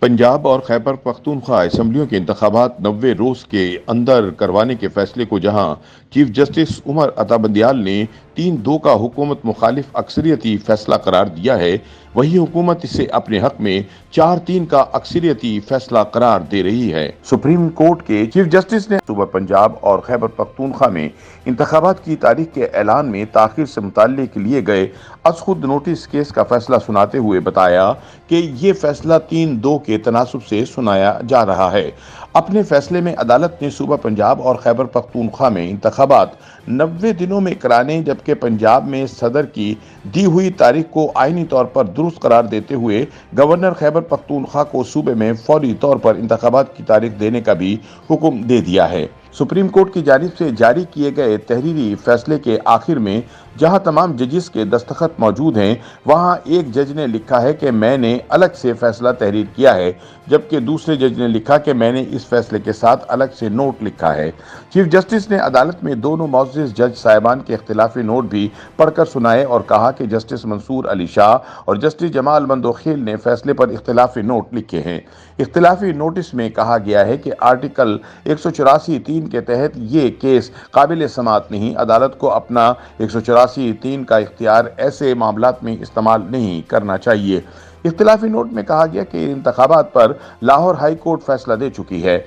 پنجاب اور خیبر پختونخوا اسمبلیوں کے انتخابات 90 روز کے اندر کروانے کے فیصلے کو جہاں چیف جسٹس عمر عطا بندیال نے 3-2 کا حکومت مخالف اکثریتی فیصلہ قرار دیا ہے، وہی حکومت اسے اپنے حق میں 4-3 کا اکثریتی فیصلہ قرار دے رہی ہے۔ سپریم کورٹ کے چیف جسٹس نے صوبہ پنجاب اور خیبر پختونخوا میں انتخابات کی تاریخ کے اعلان میں تاخیر سے متعلق لیے گئے از خود نوٹس کیس کا فیصلہ سناتے ہوئے بتایا کہ یہ فیصلہ 3-2 کے تناسب سے سنایا جا رہا ہے۔ اپنے فیصلے میں عدالت نے صوبہ پنجاب اور خیبر پختونخوا میں انتخابات 90 دنوں میں کرانے جبکہ پنجاب میں صدر کی دی ہوئی تاریخ کو آئینی طور پر درست قرار دیتے ہوئے گورنر خیبر پختونخوا کو صوبے میں فوری طور پر انتخابات کی تاریخ دینے کا بھی حکم دے دیا ہے۔ سپریم کورٹ کی جانب سے جاری کیے گئے تحریری فیصلے کے آخر میں جہاں تمام ججز کے دستخط موجود ہیں، وہاں ایک جج نے لکھا ہے کہ میں نے الگ سے فیصلہ تحریر کیا ہے، جبکہ دوسرے جج نے لکھا کہ میں نے اس فیصلے کے ساتھ الگ سے نوٹ لکھا ہے۔ چیف جسٹس نے عدالت میں دونوں معزز جج صاحبان کے اختلافی نوٹ بھی پڑھ کر سنائے اور کہا کہ جسٹس منصور علی شاہ اور جسٹس جمال مندوخیل نے فیصلے پر اختلافی نوٹ لکھے ہیں۔ اختلافی نوٹس میں کہا گیا ہے کہ آرٹیکل 184(3) کے تحت یہ کیس قابل سماعت نہیں، عدالت کو اپنا 184(3) کا اختیار ایسے معاملات میں استعمال نہیں کرنا چاہیے۔ اختلافی نوٹ میں کہا گیا کہ انتخابات پر لاہور ہائی کورٹ فیصلہ دے چکی ہے۔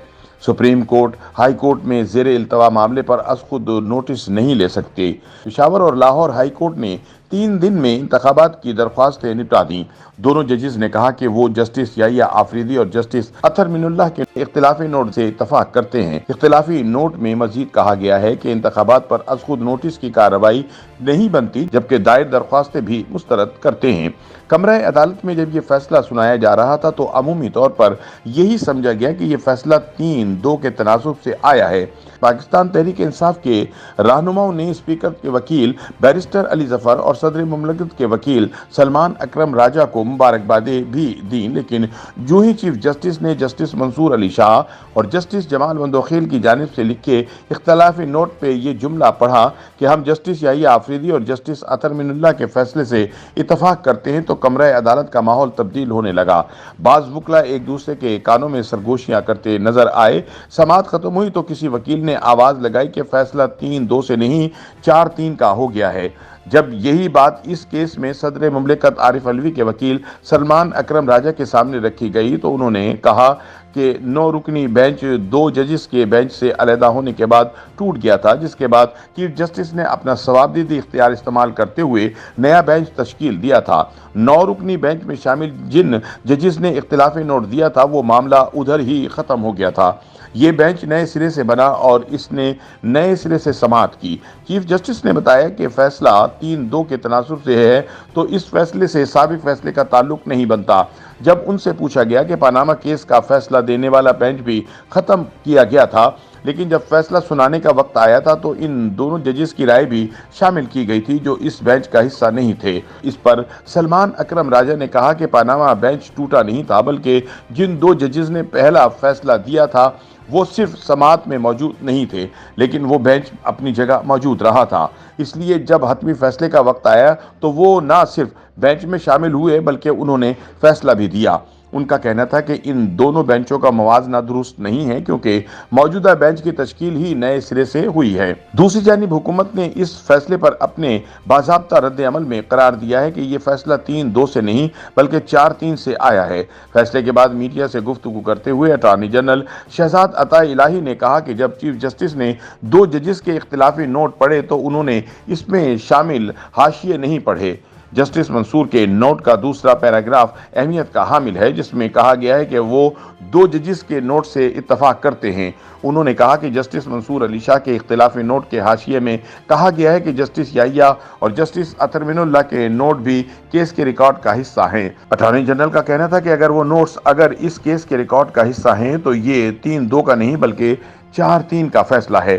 سپریم کورٹ ہائی کورٹ میں زیر التوا معاملے پر از خود نوٹس نہیں لے سکتے۔ پشاور اور لاہور ہائی کورٹ نے 3 دن میں انتخابات کی درخواستیں نپٹا دیں۔ دونوں ججز نے کہا کہ وہ جسٹس یحییٰ آفریدی اور جسٹس اطہر من اللہ کے اختلافی نوٹ سے اتفاق کرتے ہیں۔ اختلافی نوٹ میں مزید کہا گیا ہے کہ انتخابات پر از خود نوٹس کی کارروائی نہیں بنتی جبکہ دائر درخواستیں بھی مسترد کرتے ہیں۔ کمرہ عدالت میں جب یہ فیصلہ سنایا جا رہا تھا تو عمومی طور پر یہی سمجھا گیا کہ یہ فیصلہ 3-2 کے تناسب سے آیا ہے۔ پاکستان تحریک انصاف کے رہنماؤں نے اسپیکر کے وکیل بیرسٹر علی ظفر اور صدر مملکت کے وکیل سلمان اکرم راجہ کو مبارکبادیں بھی دیں، لیکن جو ہی چیف جسٹس نے جسٹس منصور علی شاہ اور جسٹس جمال مندوخیل کی جانب سے لکھے اختلافی نوٹ پہ یہ جملہ پڑھا کہ ہم جسٹس یحییٰ آفریدی اور جسٹس اطہر من اللہ کے فیصلے سے اتفاق کرتے ہیں تو کمرہ عدالت کا ماحول تبدیل ہونے لگا۔ بعض وکلاء ایک دوسرے کے کانوں میں سرگوشیاں کرتے نظر آئے۔ سماعت ختم ہوئی تو کسی وکیل نے آواز لگائی کہ فیصلہ 3-2 سے نہیں 4-3 کا ہو گیا ہے۔ جب یہی بات اس کیس میں صدر مملکت عارف علوی کے وکیل سلمان اکرم راجہ کے سامنے رکھی گئی تو انہوں نے کہا کہ 9 رکنی بینچ 2 ججز کے بینچ سے علیحدہ ہونے کے بعد ٹوٹ گیا تھا، جس کے بعد چیف جسٹس نے اپنا ثوابدیدی اختیار استعمال کرتے ہوئے نیا بینچ تشکیل دیا تھا۔ 9 رکنی بینچ میں شامل جن ججز نے اختلافی نوٹ دیا تھا وہ معاملہ ادھر ہی ختم ہو گیا تھا۔ یہ بینچ نئے سرے سے بنا اور اس نے نئے سرے سے سماعت کی۔ چیف جسٹس نے بتایا کہ فیصلہ 3-2 کے تناسب سے ہے تو اس فیصلے سے سابق فیصلے کا تعلق نہیں بنتا۔ جب ان سے پوچھا گیا کہ پاناما کیس کا فیصلہ دینے والا بینچ بھی ختم کیا گیا تھا، لیکن جب فیصلہ سنانے کا وقت آیا تھا تو ان دونوں ججز کی رائے بھی شامل کی گئی تھی جو اس بینچ کا حصہ نہیں تھے۔ اس پر سلمان اکرم راجہ نے کہا کہ پاناما بینچ ٹوٹا نہیں تھا بلکہ جن 2 ججز نے پہلا فیصلہ دیا تھا وہ صرف سماعت میں موجود نہیں تھے، لیکن وہ بینچ اپنی جگہ موجود رہا تھا۔ اس لیے جب حتمی فیصلے کا وقت آیا تو وہ نہ صرف بینچ میں شامل ہوئے بلکہ انہوں نے فیصلہ بھی دیا۔ ان کا کہنا تھا کہ ان دونوں بینچوں کا موازنہ درست نہیں ہے کیونکہ موجودہ بینچ کی تشکیل ہی نئے سرے سے ہوئی ہے۔ دوسری جانب حکومت نے اس فیصلے پر اپنے باضابطہ رد عمل میں قرار دیا ہے کہ یہ فیصلہ 3-2 سے نہیں بلکہ 4-3 سے آیا ہے۔ فیصلے کے بعد میڈیا سے گفتگو کرتے ہوئے اٹارنی جنرل شہزاد عطا الہی نے کہا کہ جب چیف جسٹس نے 2 ججز کے اختلافی نوٹ پڑھے تو انہوں نے اس میں شامل حاشیے نہیں پڑھے۔ جسٹس منصور کے نوٹ کا دوسرا پیراگراف اہمیت کا حامل ہے جس میں کہا گیا ہے کہ وہ 2 ججز کے نوٹ سے اتفاق کرتے ہیں۔ انہوں نے کہا کہ جسٹس منصور علی شاہ کے اختلافی نوٹ کے حاشیے میں کہا گیا ہے کہ جسٹس یحییٰ اور جسٹس اطہر من اللہ کے نوٹ بھی کیس کے ریکارڈ کا حصہ ہیں۔ اٹارنی جنرل کا کہنا تھا کہ اگر وہ نوٹس اس کیس کے ریکارڈ کا حصہ ہیں تو یہ 3-2 کا نہیں بلکہ 4-3 کا فیصلہ ہے۔